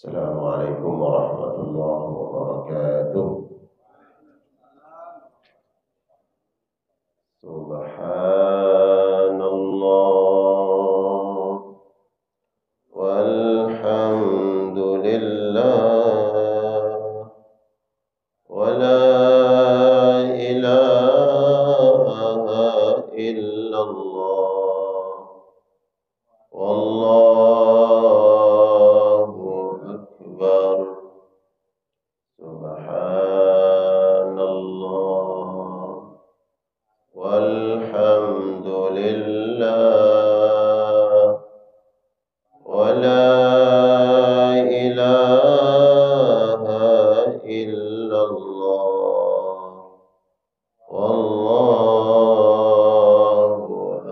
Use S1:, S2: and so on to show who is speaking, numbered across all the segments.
S1: Assalamualaikum warahmatullahi wabarakatuh. Subhanallah walhamdulillah wa la ilaha illallah wallahu akbar. Subhanallah walhamdulillah wa la ilaha illallah wallahu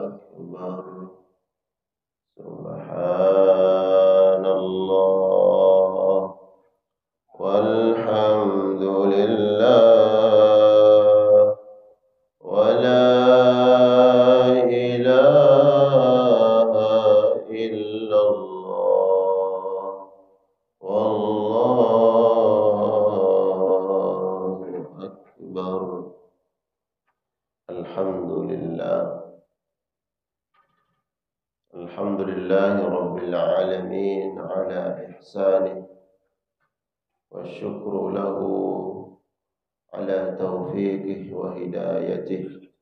S1: akbar. Subhanallah walhamdulillah wa la ilaha illallah wallahu akbar. Alhamdulillah. Alhamdulillahi rabbil alamin ala ihsanih wa syukru lahu ala taufiqih wa hidayatih.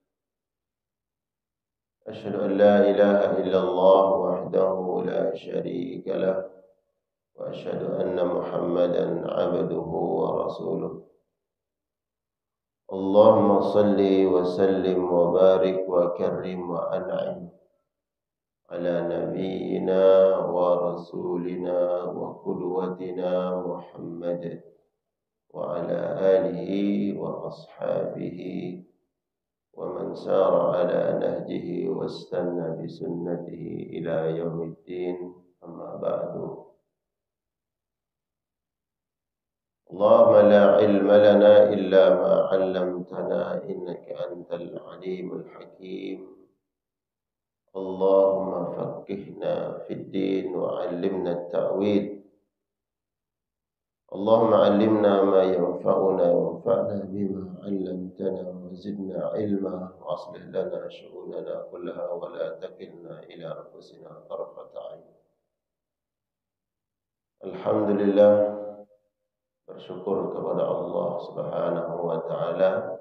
S1: Asyhadu an la ilaha illallah wahdahu la syarika lah wa asyhadu anna Muhammadan abduhu wa rasuluh. Allahumma salli wa sallim wa barik wa karrim wa an'im ala nabiyyina wa rasulina wa qudwatina Muhammad wa ala alihi wa ashabihi wa man sara ala nahjihi wa istanna bi sunnatihi ila yaumiddin. Amma ba'du. Allahumma la ilma lana illa ma 'allamtana innaka antal alimul hakim. Allahumma faqqihna fid din wa 'allimna at-ta'wil. Allahumma 'allimna ma yanfa'una wanfa'na bima 'allamtana wa zidna 'ilma wa aslih lana syu'unana kullaha wa la takilna ila anfusina tarfata 'ain. Alhamdulillah, bersyukur kepada Allah Subhanahu wa taala.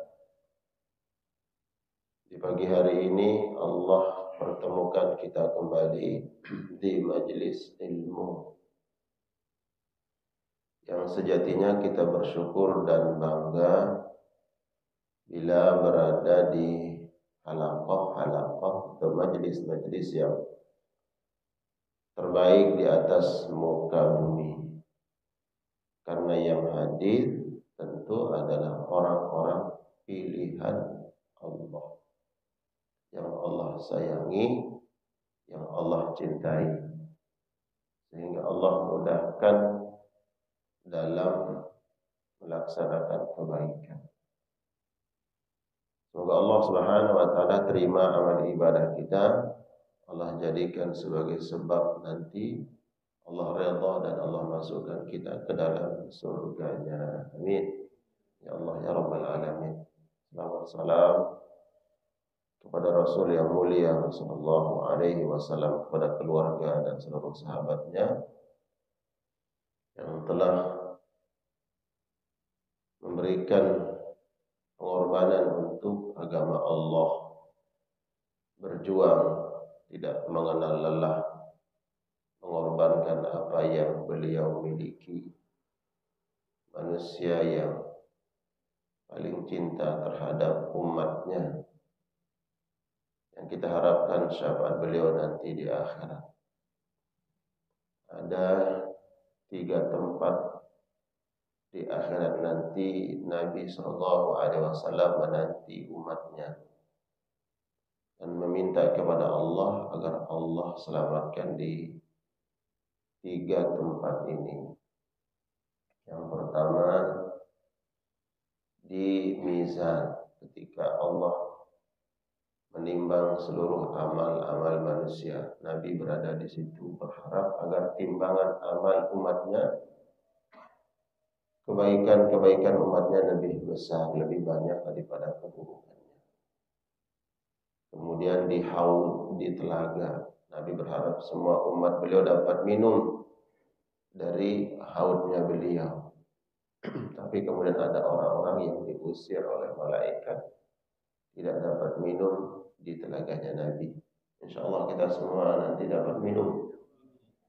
S1: Di pagi hari ini Allah pertemukan kita kembali di majelis ilmu yang sejatinya kita bersyukur dan bangga bila berada di halaqah-halaqah atau majelis-majelis yang terbaik di atas muka bumi. Karena yang hadir tentu adalah orang-orang pilihan Allah, yang Allah sayangi, yang Allah cintai, sehingga Allah mudahkan dalam melaksanakan kebaikan. Semoga Allah Subhanahu wa taala terima amal ibadah kita. Allah jadikan sebagai sebab nanti Allah redha dan Allah masukkan kita ke dalam surganya. Amin. Ya Allah ya Rabbal alamin. Salawat salam kepada Rasul yang mulia sallallahu alaihi wasallam, kepada keluarga dan seluruh sahabatnya yang telah memberikan pengorbanan untuk agama Allah, berjuang tidak mengenal lelah, mengorbankan apa yang beliau miliki. Manusia yang paling cinta terhadap umatnya, yang kita harapkan syafaat beliau nanti di akhirat. Ada 3 tempat di akhirat nanti Nabi SAW menanti umatnya dan meminta kepada Allah agar Allah selamatkan di 3 tempat ini. Yang pertama, di mizan, ketika Allah menimbang seluruh amal-amal manusia. Nabi berada di situ berharap agar timbangan amal umatnya, kebaikan-kebaikan umatnya lebih besar, lebih banyak daripada keburukannya. Kemudian di haud, di telaga, Nabi berharap semua umat beliau dapat minum dari haudnya beliau. Tapi kemudian ada orang-orang yang diusir oleh malaikat, tidak dapat minum di telaganya Nabi. Insya Allah kita semua nanti dapat minum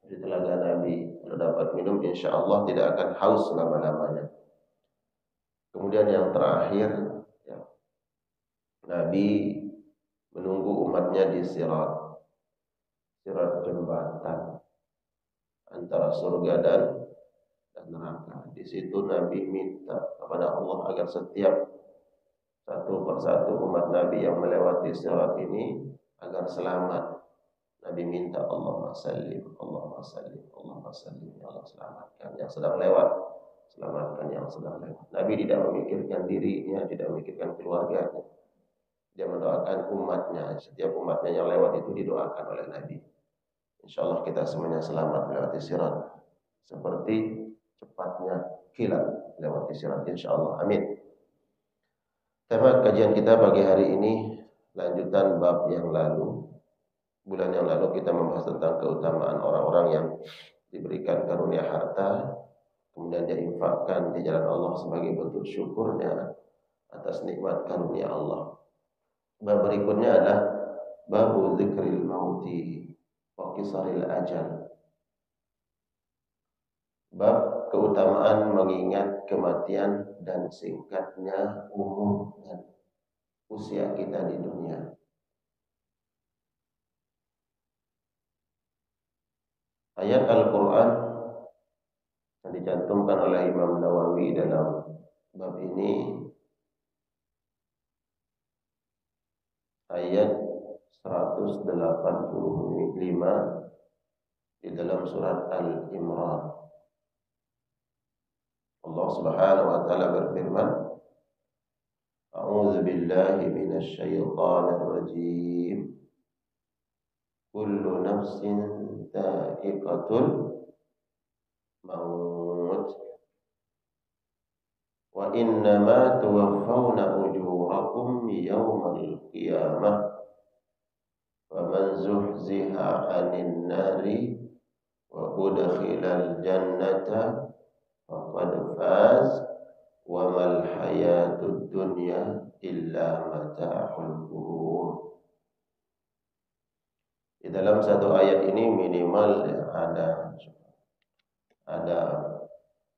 S1: di telaga Nabi. Kalau dapat minum, insya Allah tidak akan haus selama-lamanya. Kemudian yang terakhir, ya, Nabi menunggu umatnya di sirat, sirat jembatan antara surga dan neraka. Di situ Nabi minta kepada Allah agar setiap satu persatu umat Nabi yang melewati sirat ini agar selamat. Nabi minta Allahumma sallim, Allahumma sallim, Allahumma sallim, ya Allah selamatkan yang sedang lewat, selamatkan yang sedang lewat. Nabi tidak memikirkan dirinya, tidak memikirkan keluarganya. Dia mendoakan umatnya. Setiap umatnya yang lewat itu didoakan oleh Nabi. Insya Allah kita semuanya selamat melewati sirat, seperti cepatnya kilat lewati sirat, insya Allah. Amin. Tema kajian kita pagi hari ini lanjutan bab yang lalu. Bulan yang lalu kita membahas tentang keutamaan orang-orang yang diberikan karunia harta, kemudian dia infakkan di jalan Allah sebagai bentuk syukurnya atas nikmat karunia Allah. Bab berikutnya adalah babu dzikril mauti wa qisaril ajal. Bab keutamaan mengingat kematian dan singkatnya umur dan usia kita di dunia. Ayat Al-Quran yang dicantumkan oleh Imam Nawawi dalam bab ini, ayat 185 di dalam surat Al-Imran. Allah Subhanahu wa taala berfirman, A'udzu billahi minasy syaithanir rajim. Kullu nafsin dha'iqatul maut wa innama tuwaffawna ujurakum yawmal qiyamah faman zuhziha 'anil nari wa udkhilal jannata faqad faz wa mal hayatud dunya illa mata'ul ghurur. Di dalam satu ayat ini minimal ada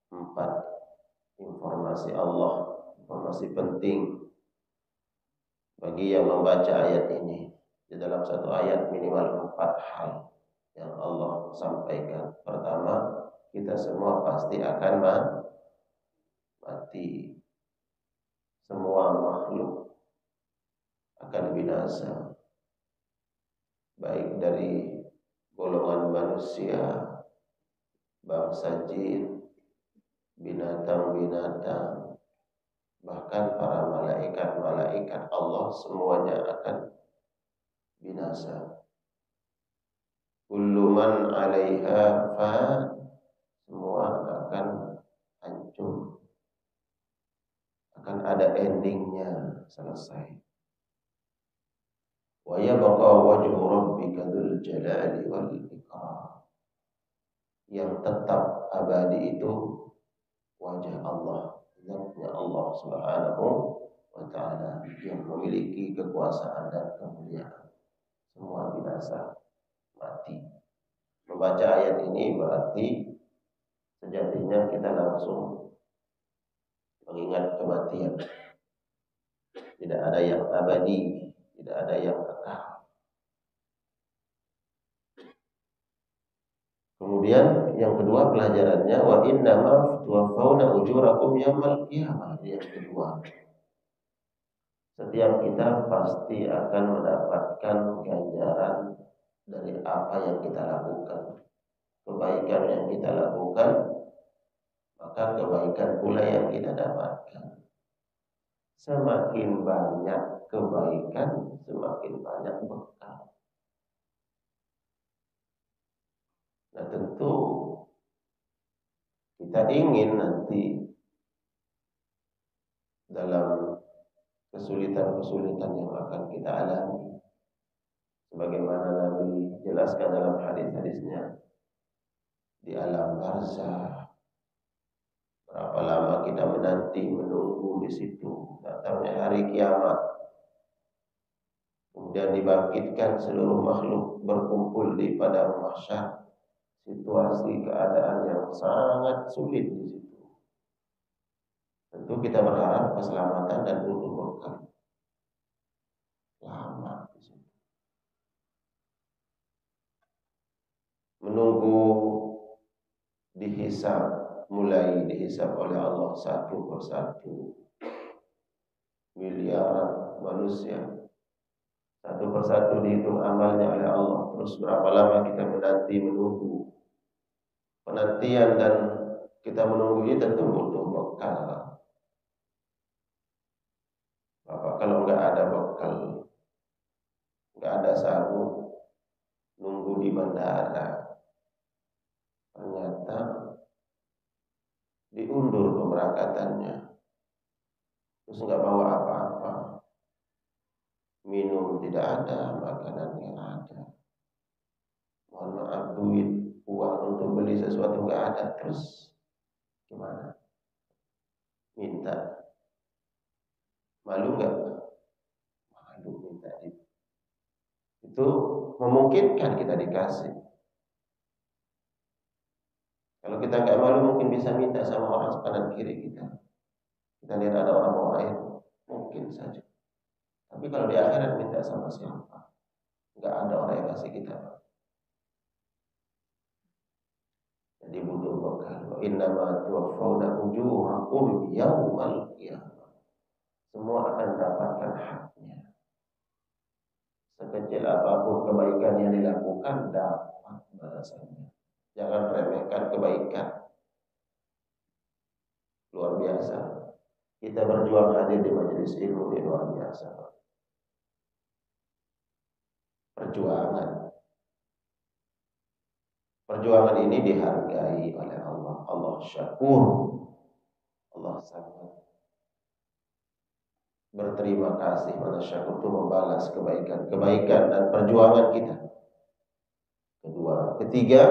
S1: 4 informasi Allah, informasi penting bagi yang membaca ayat ini. Di dalam satu ayat minimal 4 hal yang Allah sampaikan. Pertama, kita semua pasti akan mati. Semua makhluk akan binasa, baik dari golongan manusia, bangsa jin, binatang-binatang, bahkan para malaikat-malaikat Allah semuanya akan binasa. Kullu man 'alaiha fan, semua akan hancur. Akan ada endingnya, selesai. Wa yabqa wajhu rabbika dzul jalali wal ikram. Yang tetap abadi itu wajah Allah, zatnya Allah Subhanahu wa taala yang memiliki kekuasaan dan kemuliaan. Semua binasa, mati. Membaca ayat ini berarti sejatinya kita langsung mengingat kematian. Tidak ada yang abadi, tidak ada yang kekal. Kemudian yang kedua pelajarannya, wa innama tuwaffawna ujurakum yaumal qiyamah. Yang kedua, setiap kita pasti akan mendapatkan ganjaran dari apa yang kita lakukan. Kebaikan yang kita lakukan, maka kebaikan pula yang kita dapatkan. Semakin banyak kebaikan, semakin banyak bekal. Nah tentu kita ingin nanti dalam kesulitan-kesulitan yang akan kita alami, sebagaimana Nabi jelaskan dalam hadis-hadisnya, di alam barzah, berapa lama kita menanti, menunggu di situ datangnya hari kiamat, kemudian dibangkitkan seluruh makhluk berkumpul di padang mahsyar, situasi keadaan yang sangat sulit di situ. Tentu kita berharap keselamatan dan untuk berkah. Lama di situ. Menunggu dihisab, mulai dihisab oleh Allah satu persatu. Miliaran manusia satu persatu dihitung amalnya oleh Allah. Terus berapa lama kita menanti, menunggu. Penantian dan kita menunggu ini tentu butuh bekal. Bapak kalau nggak ada bekal, nggak ada sabuk, nunggu di bandara, ternyata diundur pemberangkatannya, terus nggak bawa apa-apa, minum tidak ada, makanan nggak ada, mohon maaf duit, uang untuk beli sesuatu nggak ada, terus gimana? Minta, malu nggak? Malu minta itu memungkinkan kita dikasih. Kalau kita nggak malu mungkin bisa minta sama orang kanan kiri kita. Kita lihat ada orang mau air, mungkin saja. Tapi kalau di akhirat minta sama siapa? Nggak ada orang yang kasih kita. Jadi butuh bekal. Innama tuwaffawna ujurakum yaumal qiyamah. Semua akan dapatkan haknya. Sekecil apapun kebaikan yang dilakukan dapat balasannya. Jangan remehkan kebaikan. Luar biasa. Kita berjuang hadir di majelis ilmu ini luar biasa. Perjuangan ini dihargai oleh Allah. Allah syakur. Allah sangat berterima kasih. Mana syakur itu membalas kebaikan dan perjuangan kita. Ketiga,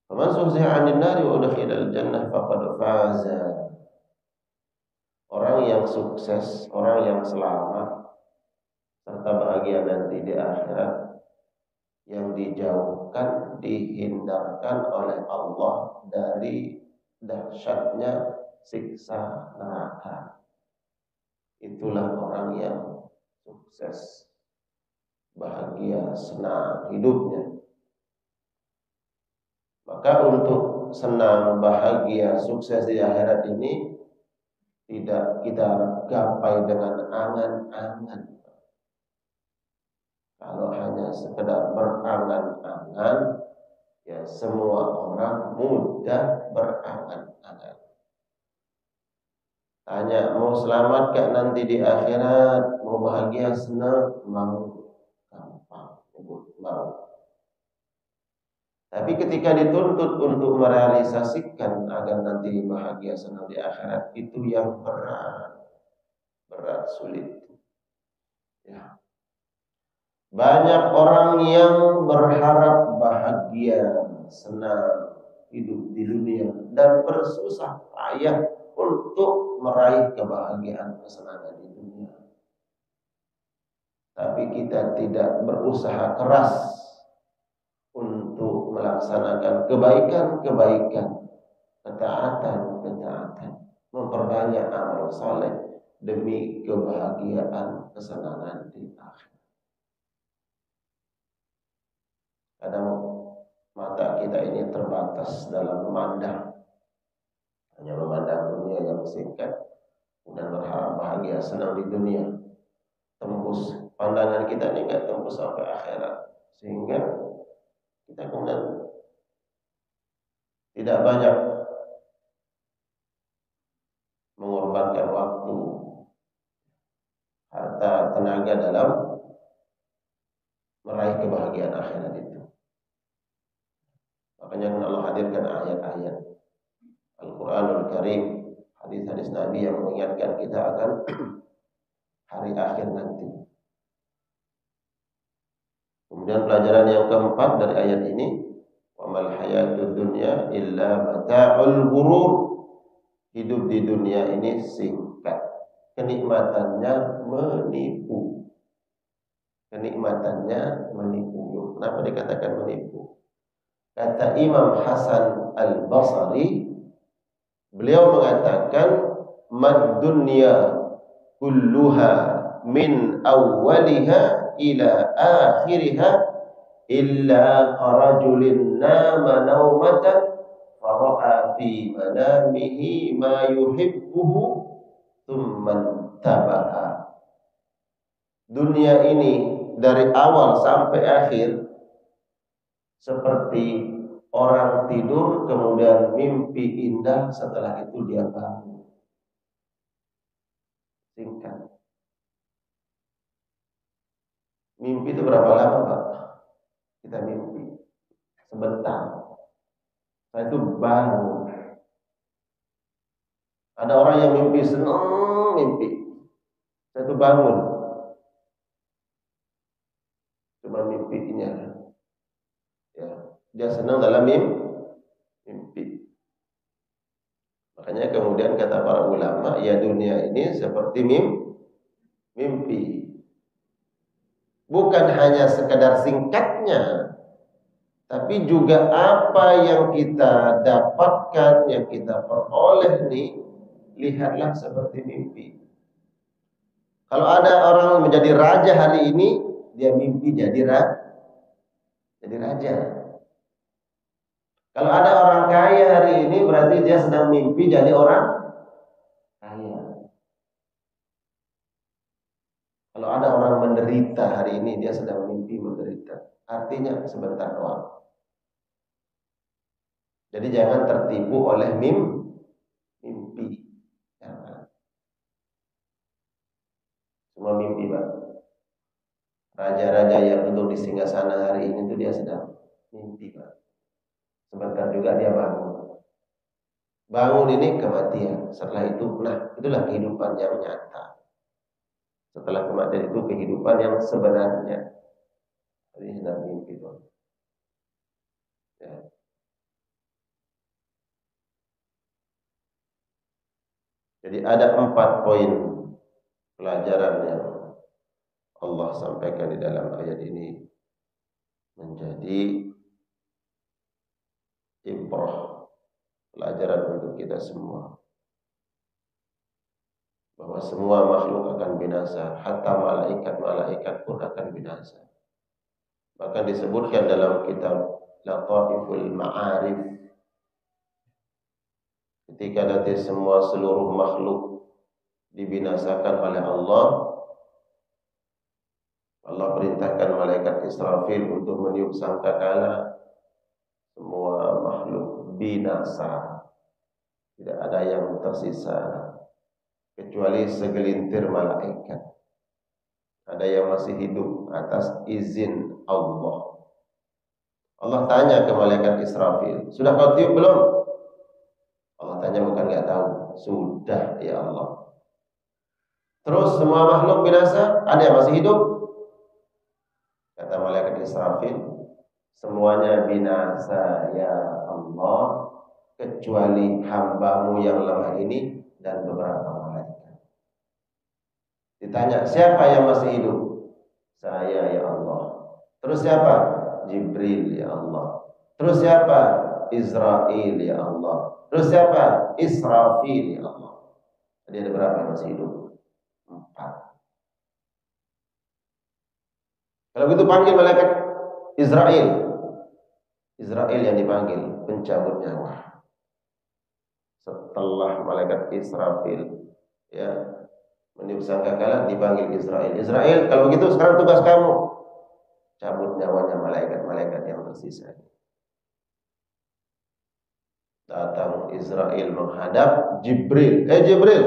S1: faman zuhziha 'anil nari wa udkhilal jannah faqad faza. Orang yang sukses, orang yang selamat serta bahagia nanti di akhirat, yang dijauhkan, dihindarkan oleh Allah dari dahsyatnya siksa neraka. Itulah orang yang sukses, bahagia, senang hidupnya. Maka untuk senang, bahagia, sukses di akhirat ini tidak kita gapai dengan angan-angan. Kalau hanya sekedar berangan-angan, ya semua orang mudah berangan-angan. Tanya, mau selamat gak nanti di akhirat? Mau bahagia, senang? Mau, gampang, mau. Tapi ketika dituntut untuk merealisasikan agar nanti bahagia senang di akhirat, itu yang berat, sulit. Ya. Banyak orang yang berharap bahagia, senang hidup di dunia dan bersusah payah untuk meraih kebahagiaan, kesenangan di dunia. Tapi kita tidak berusaha keras untuk melaksanakan kebaikan-kebaikan, ketaatan-ketaatan, memperbanyak amal saleh demi kebahagiaan, kesenangan di akhir. Kadang mata kita ini terbatas dalam memandang, hanya memandang dunia yang singkat, dan berharap bahagia, senang di dunia. Tembus pandangan kita ini nggak tembus sampai akhirat, sehingga kita kemudian tidak banyak mengorbankan waktu harta, tenaga dalam meraih kebahagiaan akhirat itu. Makanya kan Allah hadirkan ayat-ayat Al-Quranul Karim, hadis-hadis Nabi yang mengingatkan kita akan hari akhir nanti. Kemudian pelajaran yang keempat dari ayat ini, wa mal hayatud dunya illa mata'ul ghurur. Hidup di dunia ini singkat, kenikmatannya menipu. Kenikmatannya menipu. Kenapa dikatakan menipu? Kata Imam Hasan Al-Basri, beliau mengatakan mad dunya kulluha min awwaliha ila akhiriha illa qarajulin nama naumatan fara'a fi manamihi ma yuhibbuhu thumma tabaha. Dunia ini dari awal sampai akhir seperti orang tidur kemudian mimpi indah, setelah itu dia bangun. Singkat. Mimpi itu berapa lama, Pak? Kita mimpi sebentar, setelah itu bangun. Ada orang yang mimpi senang, mimpi setelah itu bangun, cuma mimpinya ya, dia senang dalam mimpi. Makanya kemudian kata para ulama, ya dunia ini seperti mimpi. Bukan hanya sekedar singkatnya, tapi juga apa yang kita dapatkan, yang kita peroleh nih, lihatlah seperti mimpi. Kalau ada orang menjadi raja hari ini, dia mimpi jadi raja. Kalau ada orang kaya hari ini, berarti dia sedang mimpi jadi orang kaya. Kalau ada orang menderita hari ini, dia sedang mimpi menderita. Artinya sebentar doang. Jadi jangan tertipu oleh mimpi. Jangan. Semua mimpi, Pak. Raja-raja yang duduk di singgasana hari ini itu dia sedang mimpi, Pak. Sebentar juga dia bangun. Bangun ini kematian. Setelah itu, nah itulah kehidupan yang nyata. Setelah kematian itu kehidupan yang sebenarnya. Ini sedang mimpi, Pak. Ya. Jadi ada 4 poin pelajaran yang Allah sampaikan di dalam ayat ini menjadi ibrah, pelajaran untuk kita semua, bahwa semua makhluk akan binasa, hatta malaikat pun akan binasa. Bahkan disebutkan dalam kitab Lataiful Ma'arif, ketika nanti seluruh makhluk dibinasakan oleh Allah, Allah perintahkan malaikat Israfil untuk meniup sangkakala, semua makhluk binasa, tidak ada yang tersisa kecuali segelintir malaikat. Ada yang masih hidup atas izin Allah. Allah tanya ke malaikat Israfil, sudah kau tiup belum? Allah tanya, bukan nggak tahu. Sudah ya Allah. Terus semua makhluk binasa, ada yang masih hidup? Kata malaikat Israfil, semuanya binasa ya Allah, kecuali hambamu yang lemah ini dan beberapa malaikat. Ditanya, siapa yang masih hidup? Saya ya Allah. Terus siapa? Jibril ya Allah. Terus siapa? Israel ya Allah. Terus siapa? Israfil ya Allah. Jadi ada berapa yang masih hidup? 4. Kalau begitu panggil malaikat Israel. Israel yang dipanggil, pencabut nyawa. Setelah malaikat Israfil ya meniup sangkakala, dipanggil Israel. Israel, kalau begitu sekarang tugas kamu cabut nyawanya malaikat-malaikat yang tersisa. Datang Israel menghadap Jibril. Jibril,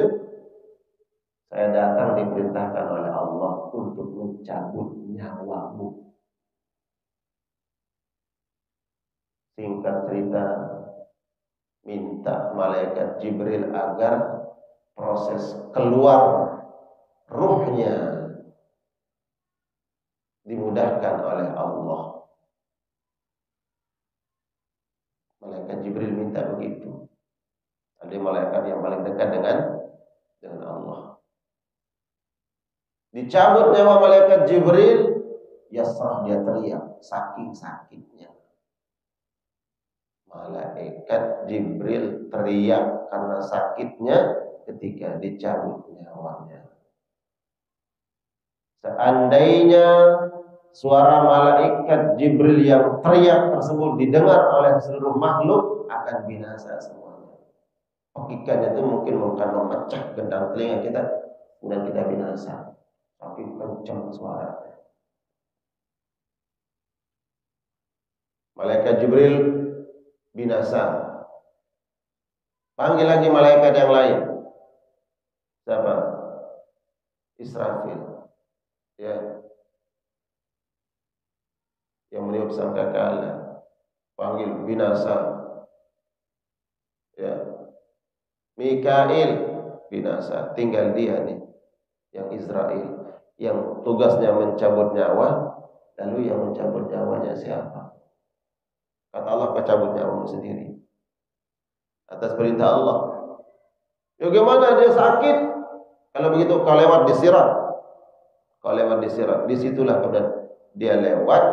S1: saya datang diperintahkan oleh untuk mencabut nyawamu. Singkat cerita, minta malaikat Jibril agar proses keluar ruhnya dimudahkan oleh Allah. Malaikat Jibril minta begitu. Ada malaikat yang paling dekat dengan Allah. Dicabut nyawa malaikat Jibril, yasrah, dia teriak saking sakitnya. Malaikat Jibril teriak karena sakitnya ketika dicabut nyawanya. Seandainya suara malaikat Jibril yang teriak tersebut didengar oleh seluruh makhluk, akan binasa semuanya. Hakikatnya itu mungkin akan memecah gendang telinga kita dan kita binasa. Tapi kencang suaranya. Malaikat Jibril binasa. Panggil lagi malaikat yang lain. Siapa? Israfil. Ya. Yang meniup sangkakala. Panggil binasa. Ya. Mikail binasa. Tinggal dia nih, yang Israel, yang tugasnya mencabut nyawa. Lalu yang mencabut nyawanya siapa? Kata Allah, kecabut nyawamu sendiri atas perintah Allah. Bagaimana dia sakit? Kalau begitu kau lewat di sirat. Kau lewat di sirat. Disitulah kemudian dia lewat.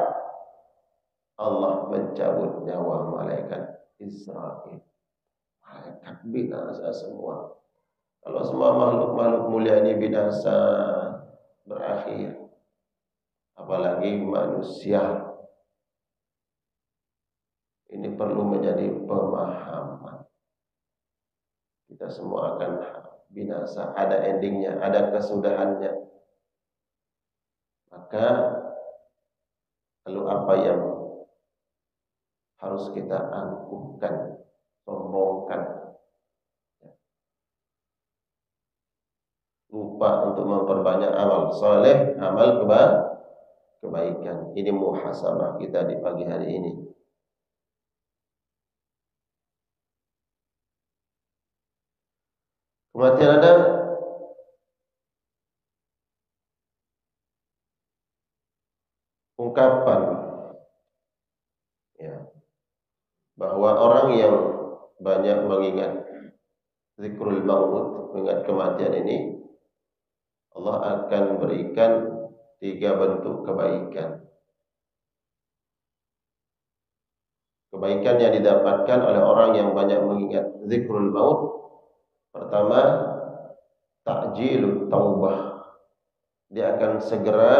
S1: Allah mencabut nyawa malaikat Israel. Malaikat binasa semua. Kalau semua makhluk-makhluk mulia ini binasa, berakhir, apalagi manusia. Ini perlu menjadi pemahaman. Kita semua akan binasa, ada endingnya, ada kesudahannya. Maka lalu apa yang harus kita angkuhkan, sombongkan? Lupa untuk memperbanyak amal saleh, amal kebaikan. Ini muhasabah kita di pagi hari ini. Kematian ada, ungkapan ya, bahwa orang yang banyak mengingat zikrul maut, mengingat kematian ini, Allah akan berikan 3 bentuk kebaikan. Kebaikan yang didapatkan oleh orang yang banyak mengingat zikrul maut. Pertama, ta'jilut taubah. Dia akan segera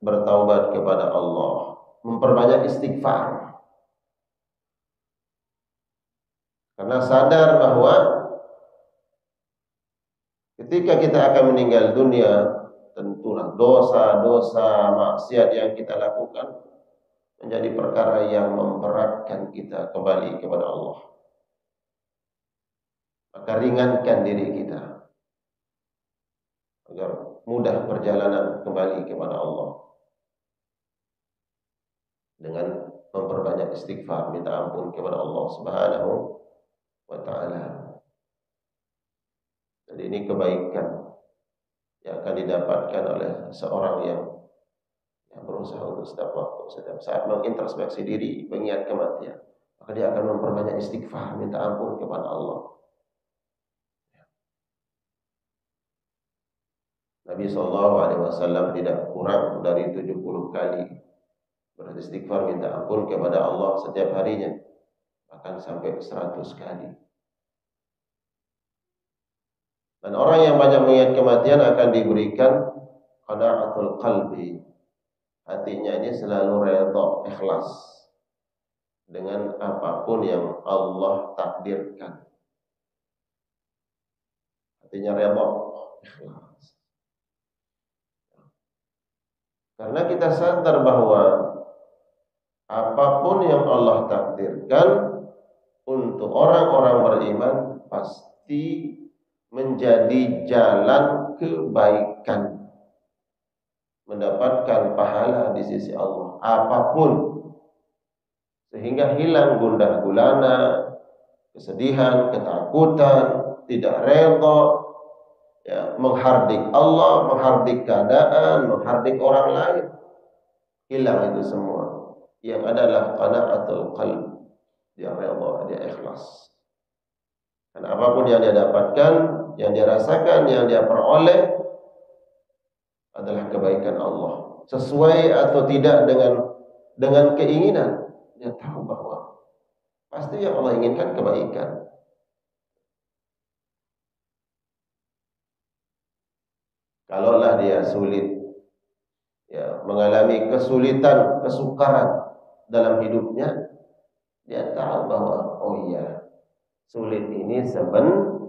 S1: bertaubat kepada Allah, memperbanyak istighfar. Karena sadar bahwa ketika kita akan meninggal dunia, tentulah dosa-dosa maksiat yang kita lakukan menjadi perkara yang memberatkan kita kembali kepada Allah. Maka ringankan diri kita agar mudah perjalanan kembali kepada Allah dengan memperbanyak istighfar, minta ampun kepada Allah Subhanahu wa ta'ala. Jadi ini kebaikan yang akan didapatkan oleh seorang yang berusaha untuk setiap waktu, setiap saat mengintrospeksi diri, mengingat kematian. Maka dia akan memperbanyak istighfar, minta ampun kepada Allah. Nabi SAW tidak kurang dari 70 kali beristighfar, minta ampun kepada Allah setiap harinya, bahkan sampai 100 kali. Dan orang yang banyak mengingat kematian akan diberikan qana'atul qalbi. Hatinya ini selalu redha, ikhlas dengan apapun yang Allah takdirkan. Hatinya redha, ikhlas. Karena kita sadar bahwa apapun yang Allah takdirkan untuk orang-orang beriman pasti menjadi jalan kebaikan. mendapatkan pahala di sisi Allah apapun, sehingga hilang gundah gulana, kesedihan, ketakutan, tidak rela, ya, menghardik Allah, menghardik keadaan, menghardik orang lain. Hilang itu semua. Yang adalah qanaatul qalb, dia rela, dia ikhlas. Dan apapun yang dia dapatkan, yang dia rasakan, yang dia peroleh adalah kebaikan Allah. Sesuai atau tidak dengan keinginan, dia tahu bahwa pasti yang Allah inginkan kebaikan. Kalaulah dia sulit, ya, mengalami kesulitan, kesukaran dalam hidupnya, dia tahu bahwa oh iya, sulit ini sebentar.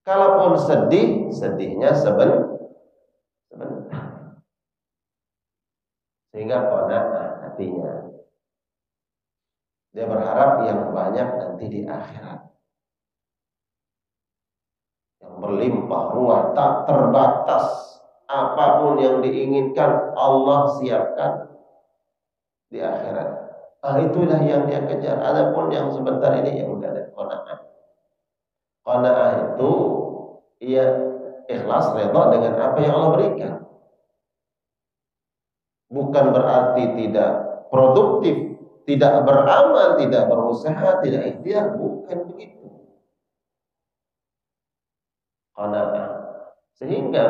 S1: Kalaupun sedih, sedihnya sebentar. Sehingga qanaah hatinya. Dia berharap yang banyak nanti di akhirat. Yang berlimpah ruah, tak terbatas. Apapun yang diinginkan Allah siapkan di akhirat. Itulah yang dia kejar. Adapun yang sebentar ini yang udah ada qanaah. Qanaah itu ia ikhlas redha dengan apa yang Allah berikan. Bukan berarti tidak produktif, tidak beramal, tidak berusaha, tidak ikhtiar, bukan begitu. Qanaah. Sehingga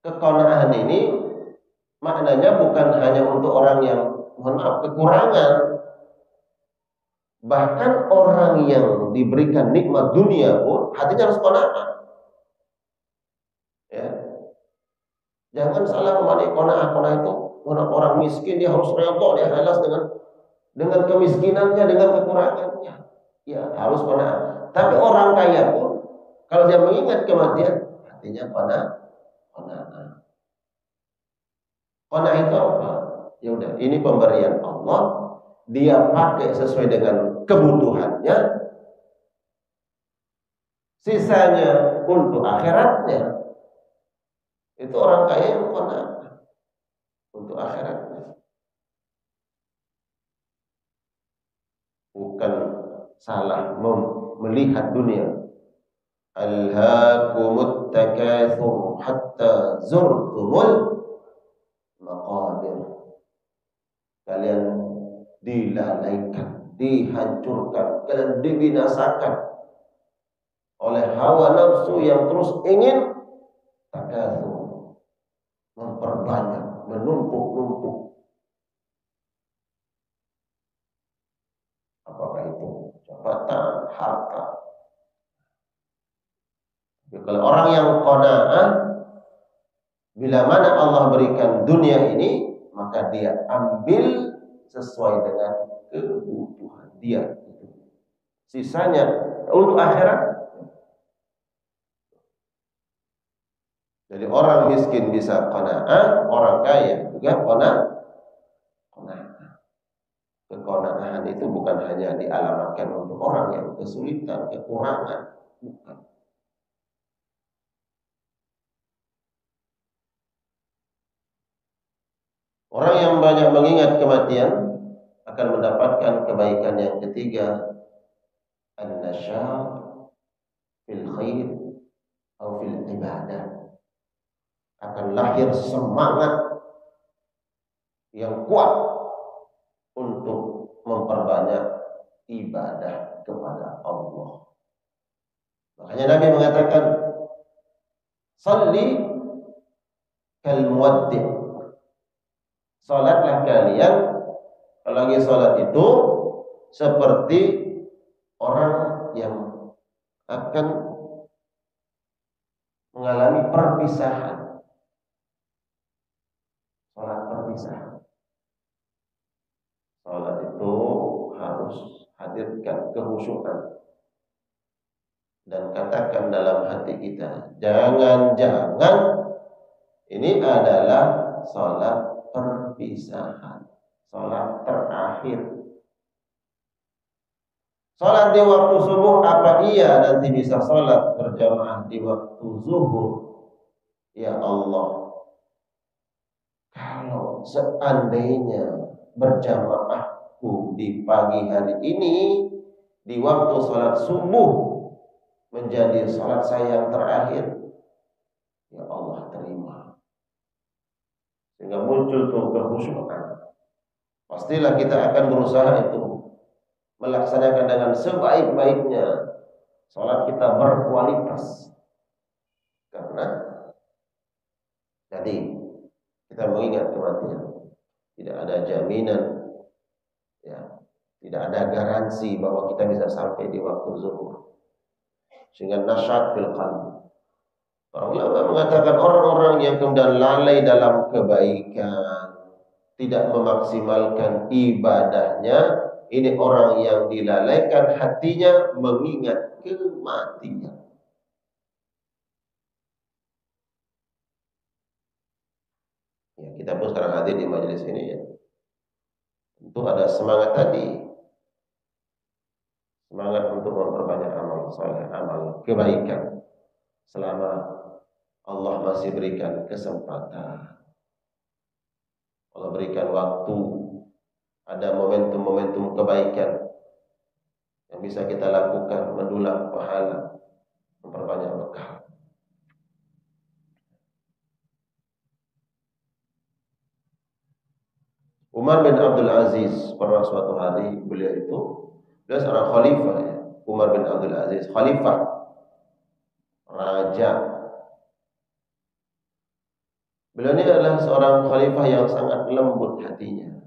S1: keqanaahan ini maknanya bukan hanya untuk orang yang mohon maaf kekurangan. Bahkan orang yang diberikan nikmat dunia pun hatinya harus qanaah. Ya. Jangan salah memahami qanaah itu orang miskin dia harus redha, dia halas dengan kemiskinannya, dengan kekurangannya. Ya, harus qanaah. Tapi orang kaya pun kalau dia mengingat kematian, hatinya qanaah. Qanaah itu apa? Ya udah, ini pemberian Allah, dia pakai sesuai dengan kebutuhannya, sisanya untuk akhiratnya. Itu orang kaya yang qanaah untuk akhiratnya. Bukan salah melihat dunia. Alhaakumut takatsur hatta zurtumul maqabir. Kalian dilalaikan, dihancurkan, kalian dibinasakan oleh hawa nafsu yang terus ingin takatsur, memperbanyak, menumpuk-numpuk. Apakah itu jabatan, harta? Kalau orang yang qanaah, bila mana Allah berikan dunia ini, maka dia ambil sesuai dengan kebutuhan dia. Sisanya untuk akhirat. Jadi orang miskin bisa qanaah, orang kaya juga qanaah. Keqanaahan itu bukan hanya dialamatkan untuk orang yang kesulitan, kekurangan, bukan. Orang yang banyak mengingat kematian akan mendapatkan kebaikan yang ketiga, an-nasyat fil khair atau fil ibadah. Akan lahir semangat yang kuat untuk memperbanyak ibadah kepada Allah. Makanya Nabi mengatakan, "Shalli kal muwaddi'." Salatlah kalian, kalau lagi salat itu seperti orang yang akan mengalami perpisahan. Salat perpisahan. Salat itu harus hadirkan kehusyukan dan katakan dalam hati kita, jangan-jangan ini adalah salat perpisahan, salat terakhir. Salat di waktu subuh, apa iya nanti bisa salat berjamaah di waktu zuhur? Ya Allah, kalau seandainya berjamaahku di pagi hari ini di waktu salat subuh menjadi salat saya yang terakhir, ya Allah terima. Sehingga muncul tuh kekhusyukan. Pastilah kita akan berusaha itu melaksanakan dengan sebaik-baiknya. Salat kita berkualitas. Karena tadi kita mengingat kematian. Tidak ada jaminan, ya, tidak ada garansi bahwa kita bisa sampai di waktu zuhur. Sehingga nasyat fil qalbi. Para ulama mengatakan orang-orang yang kemudian lalai dalam kebaikan, tidak memaksimalkan ibadahnya, ini orang yang dilalaikan hatinya mengingat kematian. Ya, kita pun sekarang hadir di majelis ini ya, tentu ada semangat tadi, semangat untuk memperbanyak amal saleh, amal kebaikan selama Allah masih berikan kesempatan. Allah berikan waktu, ada momentum-momentum kebaikan yang bisa kita lakukan, mendulang pahala, memperbanyak bekal. Umar bin Abdul Aziz, pernah suatu hari beliau seorang khalifah ya. Umar bin Abdul Aziz, khalifah, raja. Beliau ini adalah seorang khalifah yang sangat lembut hatinya.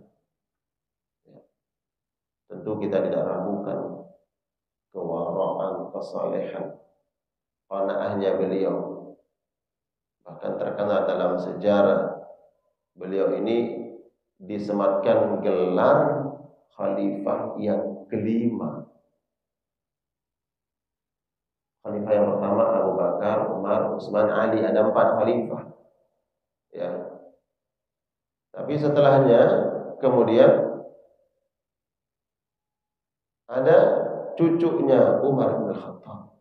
S1: Tentu kita tidak ragukan kewaraan, kesalehan, qanaahnya beliau. Bahkan terkenal dalam sejarah beliau ini disematkan gelar khalifah yang kelima. Khalifah yang pertama Abu Bakar, Umar, Utsman, Ali, ada 4 khalifah. Ya. Tapi setelahnya kemudian ada cucunya Umar bin Khattab.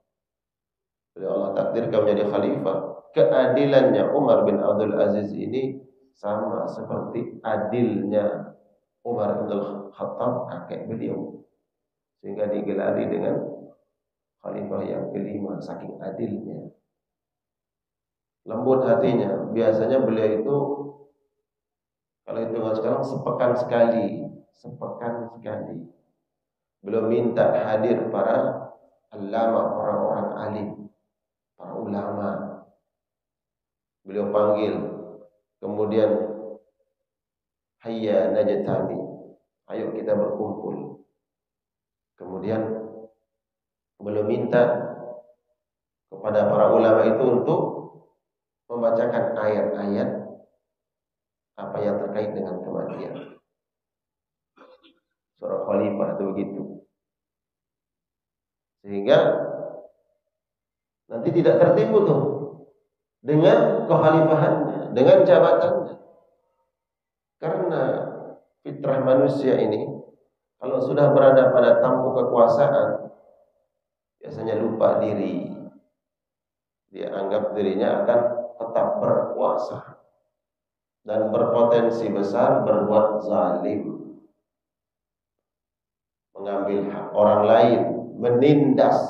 S1: Beliau Allah takdirkan menjadi khalifah. Keadilannya Umar bin Abdul Aziz ini sama seperti adilnya Umar bin Khattab, kakek beliau, sehingga digelari dengan khalifah yang kelima, saking adilnya. Lembut hatinya. Biasanya beliau itu kalau hitungan sekarang sepekan sekali beliau minta hadir para ulama, orang-orang alim, para ulama. Beliau panggil, kemudian hayya najtami, ayo kita berkumpul. Kemudian beliau minta kepada para ulama itu untuk membacakan ayat-ayat apa yang terkait dengan kematian. Seorang khalifah itu begitu. Sehingga nanti tidak tertipu tuh dengan kekhalifahannya, dengan jabatannya. Karena fitrah manusia ini kalau sudah berada pada tampuk kekuasaan biasanya lupa diri. Dia anggap dirinya akan tetap berkuasa dan berpotensi besar berbuat zalim, mengambil hak orang lain, menindas,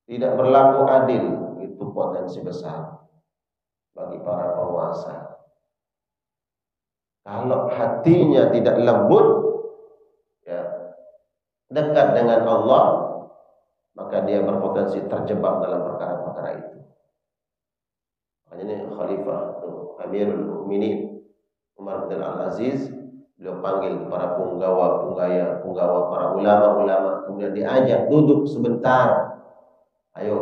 S1: tidak berlaku adil. Itu potensi besar bagi para penguasa. Kalau hatinya tidak lembut, ya, dekat dengan Allah, maka dia berpotensi terjebak dalam perkara-perkara itu. Makanya ini khalifah Amirul Mukminin Umar bin Al-Aziz, beliau panggil para punggawa, para ulama-ulama, kemudian diajak duduk sebentar. Ayo,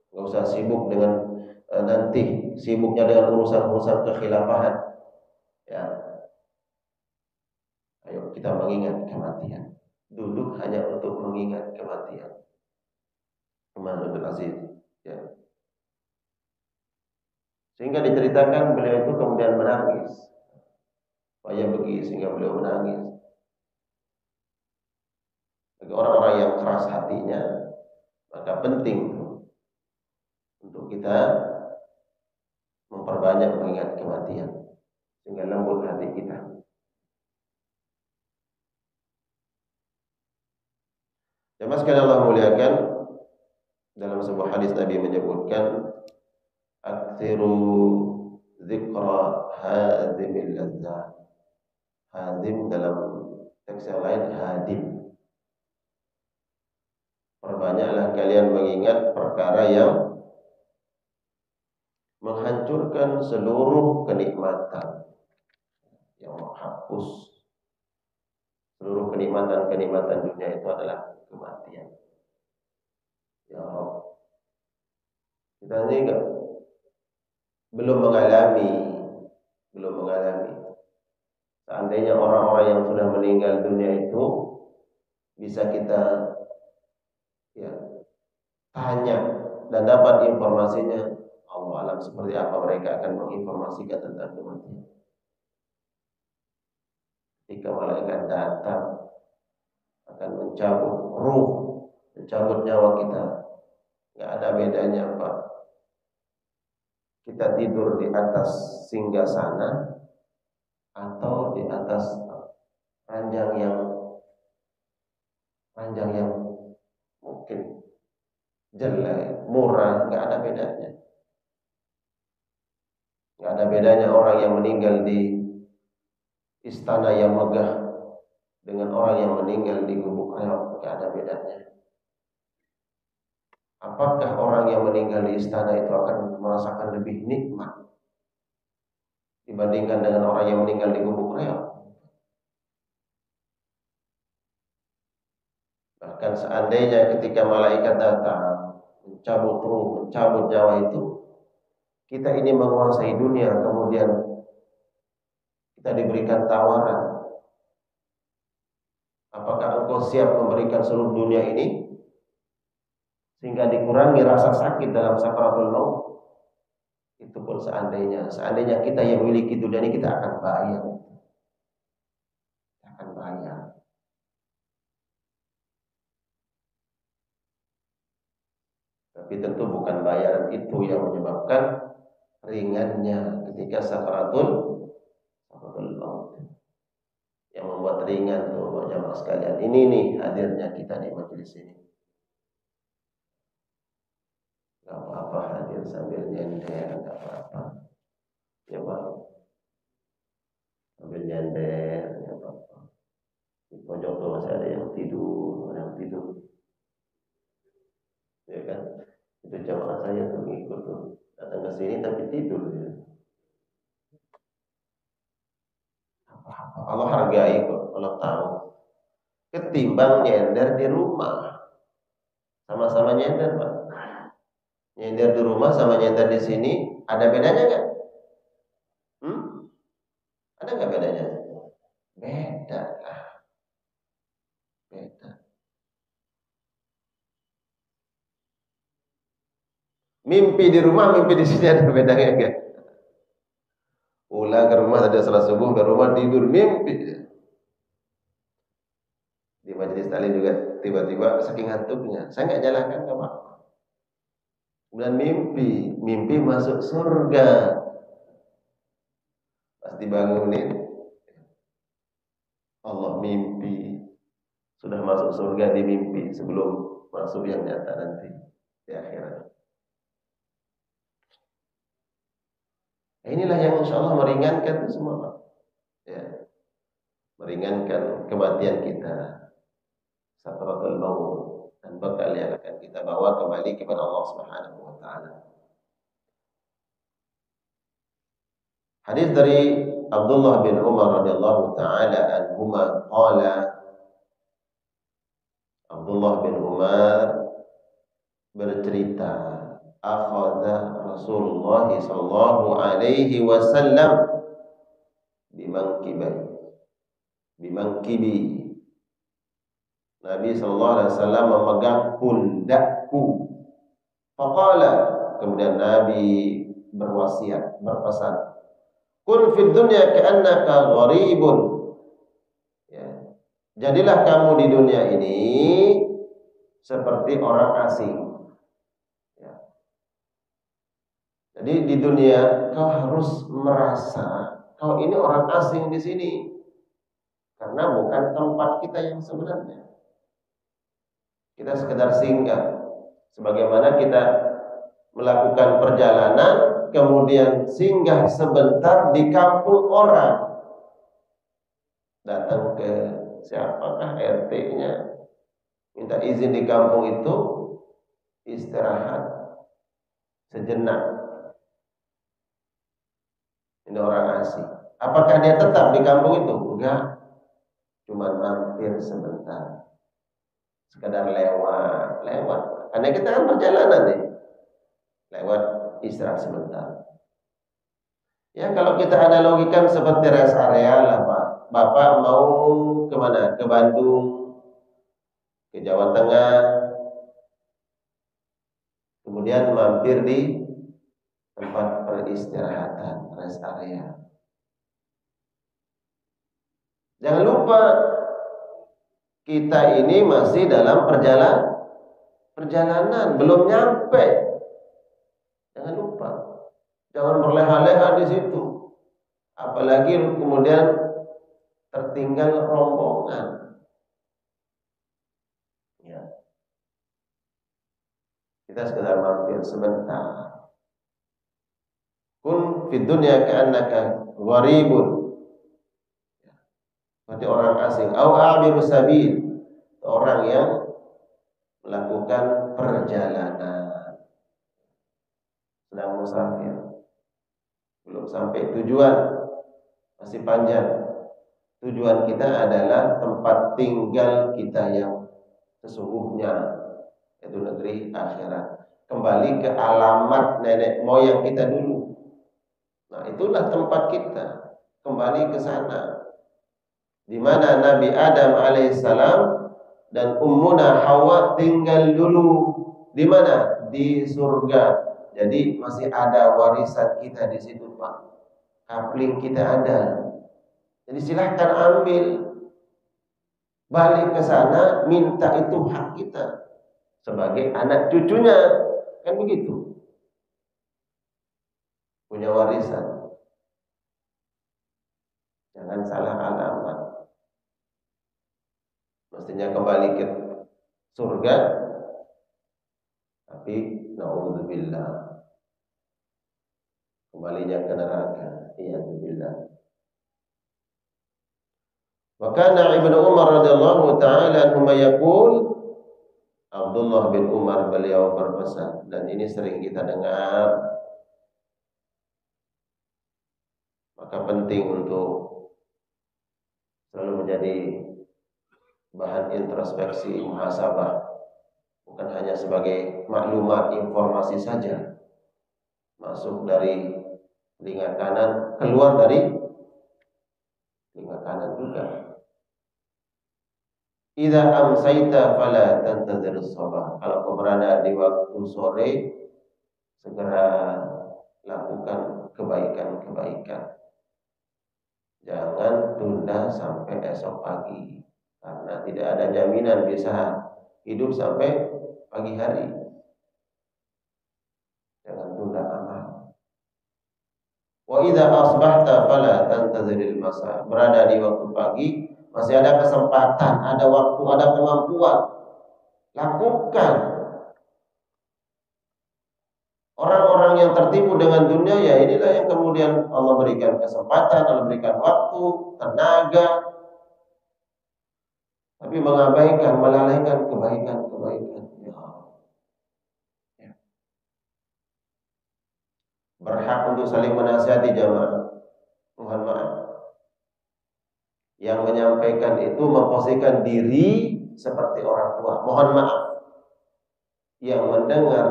S1: nggak usah sibuk dengan nanti sibuknya dengan urusan-urusan kekhilafahan. Ya, ayo kita mengingat kematian. Duduk hanya untuk mengingat kematian. Umar bin Al-Aziz. Ya. Sehingga diceritakan beliau itu kemudian menangis. Saya pergi sehingga beliau menangis. Bagi orang-orang yang keras hatinya, maka penting untuk kita memperbanyak mengingat kematian sehingga lembut hati kita. Jemaah sekalian Allah muliakan, dalam sebuah hadis Nabi menyebutkan aktsiru dzikra hadimil ladzat. Hadim dalam teks yang lain hadim. Perbanyaklah kalian mengingat perkara yang menghancurkan seluruh kenikmatan, yang menghapus seluruh kenikmatan-kenikmatan dunia itu adalah kematian. Ya Allah, kita ini belum mengalami. Seandainya orang-orang yang sudah meninggal dunia itu bisa kita tanya dan dapat informasinya, Allah alam seperti apa mereka akan menginformasikan tentang kematian. Ketika malaikat datang akan mencabut ruh, mencabut nyawa kita, nggak ada bedanya Pak. Kita tidur di atas singgasana atau di atas ranjang yang mungkin jelek, murah, nggak ada bedanya. Nggak ada bedanya orang yang meninggal di istana yang megah dengan orang yang meninggal di gubuk reog, nggak ada bedanya. Apakah orang yang meninggal di istana itu akan merasakan lebih nikmat dibandingkan dengan orang yang meninggal di gubuk reog? Bahkan seandainya ketika malaikat datang mencabut ruh, mencabut nyawa itu, kita ini menguasai dunia, kemudian kita diberikan tawaran, apakah engkau siap memberikan seluruh dunia ini sehingga dikurangi rasa sakit dalam sakaratul maut? Itu pun seandainya kita yang memiliki dunia ini, kita akan bayar. Tapi tentu bukan bayaran itu yang menyebabkan ringannya ketika sakaratul maut. Yang membuat ringan tuh jamaah sekalian, ini nih hadirnya kita di majelis ini. Gak apa-apa hadir sambil nyender, gak apa-apa. Ya Pak, sambil nyender, ya apa-apa. Di pojok tuh masih ada yang tidur, ya kan? Itu jamaah saya tuh ngikut tuh, datang ke sini tapi tidur ya. Apa-apa, Allah hargai kok, Allah tahu. Ketimbang nyender di rumah, sama-sama nyender Pak. Nyender di rumah sama nyender di sini, ada bedanya nggak? Ada nggak bedanya? Beda lah. Beda. Mimpi di rumah, mimpi di sini ada bedanya nggak? Pulang ke rumah ada salat subuh, ke rumah tidur mimpi. Di majelis taklim juga tiba-tiba saking ngantuknya, saya nggak jalankan nggak apa-apa. Kemudian mimpi masuk surga. Pas dibangunin, Allah mimpi sudah masuk surga di mimpi sebelum masuk yang nyata nanti di akhirat. Inilah yang insya Allah meringankan itu semua Pak. Ya, meringankan kematian kita, sakaratul maut, dan bekal yang akan kita bawa kembali kepada Allah Subhanahu wa taala. Hadis dari Abdullah bin Umar radhiyallahu taala anhuma qala, Abdullah bin Umar bercerita, akhadha Rasulullah sallallahu alaihi wasallam bimangkibi. Nabi sallallahu alaihi wasallam memegang pundakku. Faqala, kemudian Nabi berwasiat, berpesan, kun fid dunya ka'annaka gharibun. Ya. Jadilah kamu di dunia ini seperti orang asing. Ya. Jadi di dunia kau harus merasa kau ini orang asing di sini, karena bukan tempat kita yang sebenarnya. Kita sekedar singgah, sebagaimana kita melakukan perjalanan, kemudian singgah sebentar di kampung orang, datang ke siapakah RT-nya, minta izin di kampung itu, istirahat sejenak. Ini orang asing. Apakah dia tetap di kampung itu? Enggak, cuma mampir sebentar, sekedar lewat. Karena kita kan perjalanan nih, lewat istirahat sebentar. Ya kalau kita analogikan seperti rest area lah Pak. Bapak mau kemana? Ke Bandung, ke Jawa Tengah, kemudian mampir di tempat peristirahatan, rest area. Jangan lupa kita ini masih dalam perjalanan, belum nyampe. Jangan lupa, jangan berleha-leha di situ. Apalagi kemudian tertinggal rombongan. Ya. Kita sekedar mampir sebentar. Kun fid dunya ka'annaka gharibun. Seperti orang asing. Au abiru sabil. Orang yang melakukan perjalanan, sedang musafir, belum sampai tujuan, masih panjang. Tujuan kita adalah tempat tinggal kita yang sesungguhnya, yaitu negeri akhirat. Kembali ke alamat nenek moyang kita dulu. Nah, itulah tempat kita. Kembali ke sana, di mana Nabi Adam alaihissalam dan Ummuna Hawa tinggal dulu. Di mana? Di surga. Jadi masih ada warisan kita di situ, Pak. Kapling kita ada. Jadi silahkan ambil, balik ke sana, minta itu hak kita sebagai anak cucunya, kan begitu. Punya warisan. Jangan salah alamat. Mestinya kembali ke surga, tapi naudzubillah, kembalinya ke neraka. Iyadzubillah. Wa kana Ibnu Umar radhiyallahu taala anhu yaqul, Abdullah bin Umar beliau berpesan, dan ini sering kita dengar, maka penting untuk selalu menjadi bahan introspeksi, muhasabah, bukan hanya sebagai maklumat informasi saja, masuk dari telinga kanan, keluar dari telinga kanan juga. Idza amsayta fala tantazir as-sabah. Kalau kau berada di waktu sore, segera lakukan kebaikan-kebaikan. Jangan tunda sampai esok pagi, karena tidak ada jaminan bisa hidup sampai pagi hari. Jangan tunda amal. Wa idza asbahta fala tantaziril masa. Berada di waktu pagi, masih ada kesempatan, ada waktu, ada kemampuan. Lakukan. Orang-orang yang tertipu dengan dunia, ya inilah yang kemudian Allah berikan kesempatan, Allah berikan waktu, tenaga, tapi mengabaikan, melalaikan kebaikan-kebaikan. Ya. Berhak untuk saling menasihati jamaah. Mohon maaf. Yang menyampaikan itu memposisikan diri seperti orang tua. Mohon maaf. Yang mendengar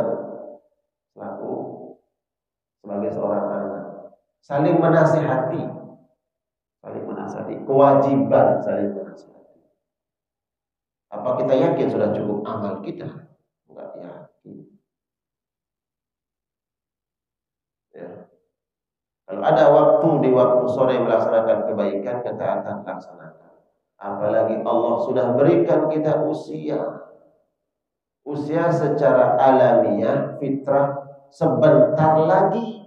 S1: selaku sebagai seorang anak. Saling menasihati. Saling menasihati. Kewajiban saling menasihati. Apa kita yakin sudah cukup amal kita? Enggak yakin. Ya. Kalau ada waktu di waktu sore melaksanakan kebaikan, ketaatan laksanakan. Apalagi Allah sudah berikan kita usia. Usia secara alamiah, fitrah, sebentar lagi.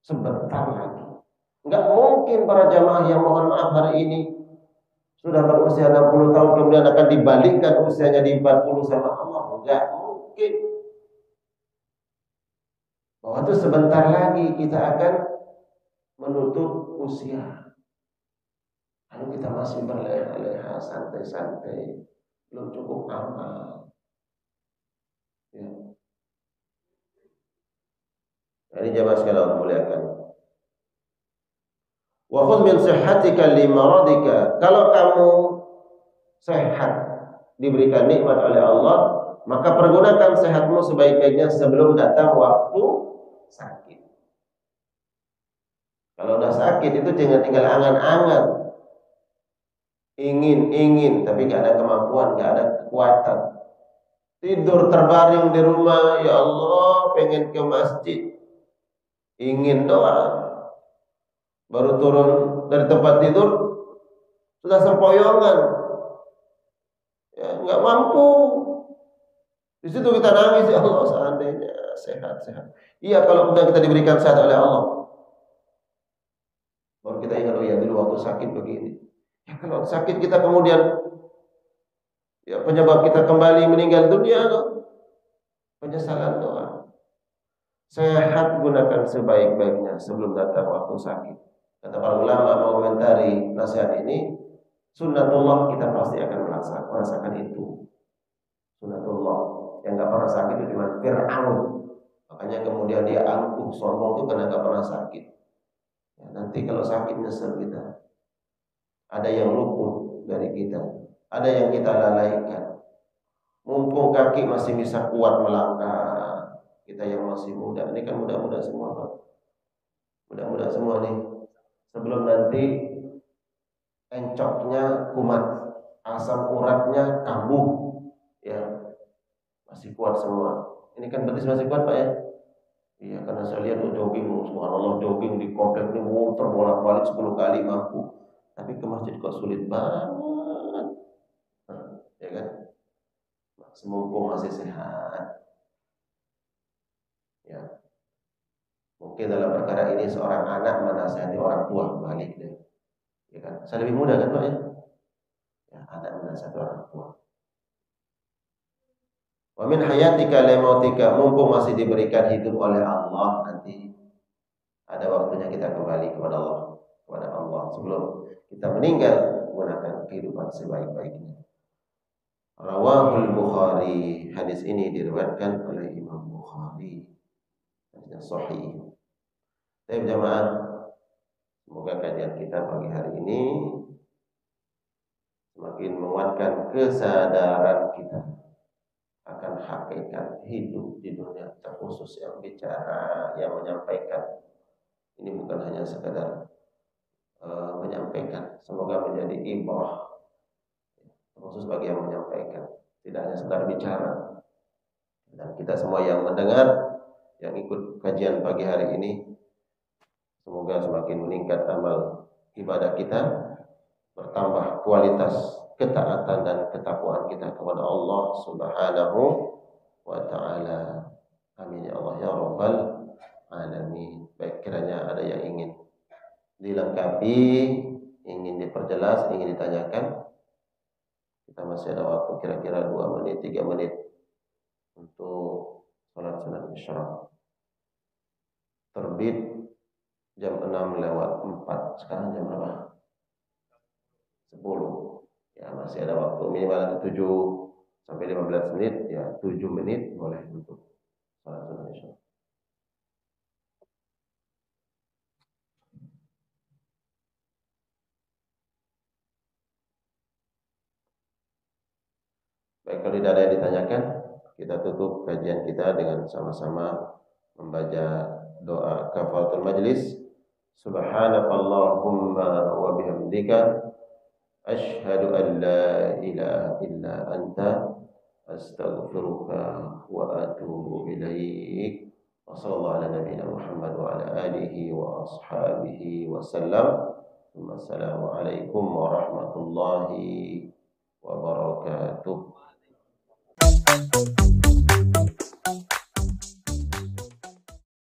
S1: Sebentar lagi. Enggak mungkin para jamaah yang mohon maaf hari ini sudah berusia 60 tahun kemudian akan dibalikkan usianya di 40 sama Allah. Enggak mungkin. Bahwa itu sebentar lagi kita akan menutup usia. Lalu kita masih berleha-leha, santai-santai, belum cukup amal. Ya. Nah, ini jamaah sekalian Allah muliakan. Wa khudh min sihhatika li maradika. Kalau kamu sehat, diberikan nikmat oleh Allah, maka pergunakan sehatmu sebaik-baiknya sebelum datang waktu sakit. Kalau udah sakit itu jangan tinggal angan-angan, ingin, tapi gak ada kemampuan, gak ada kekuatan. Tidur terbaring di rumah, ya Allah, pengen ke masjid, ingin doang. Baru turun dari tempat tidur sudah sempoyongan, ya nggak mampu. Di situ kita nangis, ya Allah seandainya sehat. Iya, kalau kemudian kita diberikan sehat oleh Allah, baru kita ingat, oh ya dulu waktu sakit begini. Ya kalau sakit kita kemudian ya penyebab kita kembali meninggal dunia, penyesalan doa. Sehat gunakan sebaik-baiknya sebelum datang waktu sakit. Kata para ulama mengomentari nasihat ini, sunnatullah kita pasti akan merasakan itu. Sunnatullah yang nggak pernah sakit itu cuma Fir'aun. Makanya kemudian dia angkuh sombong itu karena nggak pernah sakit. Ya, nanti kalau sakit nyesel kita. Ada yang luput dari kita, ada yang kita lalaikan. Mumpung kaki masih bisa kuat melangkah, kita yang masih muda, ini kan muda-muda semua Pak. Muda-muda semua nih. Sebelum nanti encoknya kumat, asam uratnya kambuh, ya masih kuat semua. Ini kan betis masih kuat Pak ya? Iya, karena saya lihat jogging, subhanallah jogging di komplek ini muter bolak-balik 10 kali mampu. Tapi ke masjid kok sulit banget, ya kan? Semumpung masih sehat, ya. Mungkin dalam perkara ini seorang anak menasihati orang tua balik deh, ya kan? Saya lebih muda kan Pak ya? Ya, anak menasihati orang tua. Wa min hayatika li mautika, mumpung masih diberikan hidup oleh Allah, nanti ada waktunya kita kembali kepada Allah sebelum kita meninggal, gunakan kehidupan sebaik-baiknya. Rawahul Bukhari, hadis ini diriwayatkan oleh Imam Bukhari. Hadisnya sahih. Baik jemaah, semoga kajian kita pagi hari ini semakin menguatkan kesadaran kita akan hakikat hidup di dunia, terkhusus yang bicara, yang menyampaikan. Ini bukan hanya sekadar menyampaikan, semoga menjadi ibrah khusus bagi yang menyampaikan, tidak hanya sekedar bicara. Dan kita semua yang mendengar, yang ikut kajian pagi hari ini, semoga semakin meningkat amal ibadah kita, bertambah kualitas ketaatan dan ketakwaan kita kepada Allah Subhanahu wa ta'ala. Amin ya Allah ya Rabbal alamin. Baik, kiranya ada yang ingin dilengkapi, ingin diperjelas, ingin ditanyakan. Kita masih ada waktu kira-kira 2 menit, 3 menit untuk salat sunat isyraq. Terbit jam 6:04. Sekarang jam berapa? 10. Ya, masih ada waktu minimal 7 sampai 15 menit, ya 7 menit boleh untuk salat sunat isyraq. Baik, kalau tidak ada yang ditanyakan, kita tutup kajian kita dengan sama-sama membaca doa kafaratul majlis. Subhanakallahumma wa bihamdika asyhadu an la ilaha illa anta astaghfiruka wa atubu ilaik. Wa sallallahu ala nabiyyina Muhammad wa ala alihi wa ashabihi wa sallam. Wassalamualaikum warahmatullahi wabarakatuh.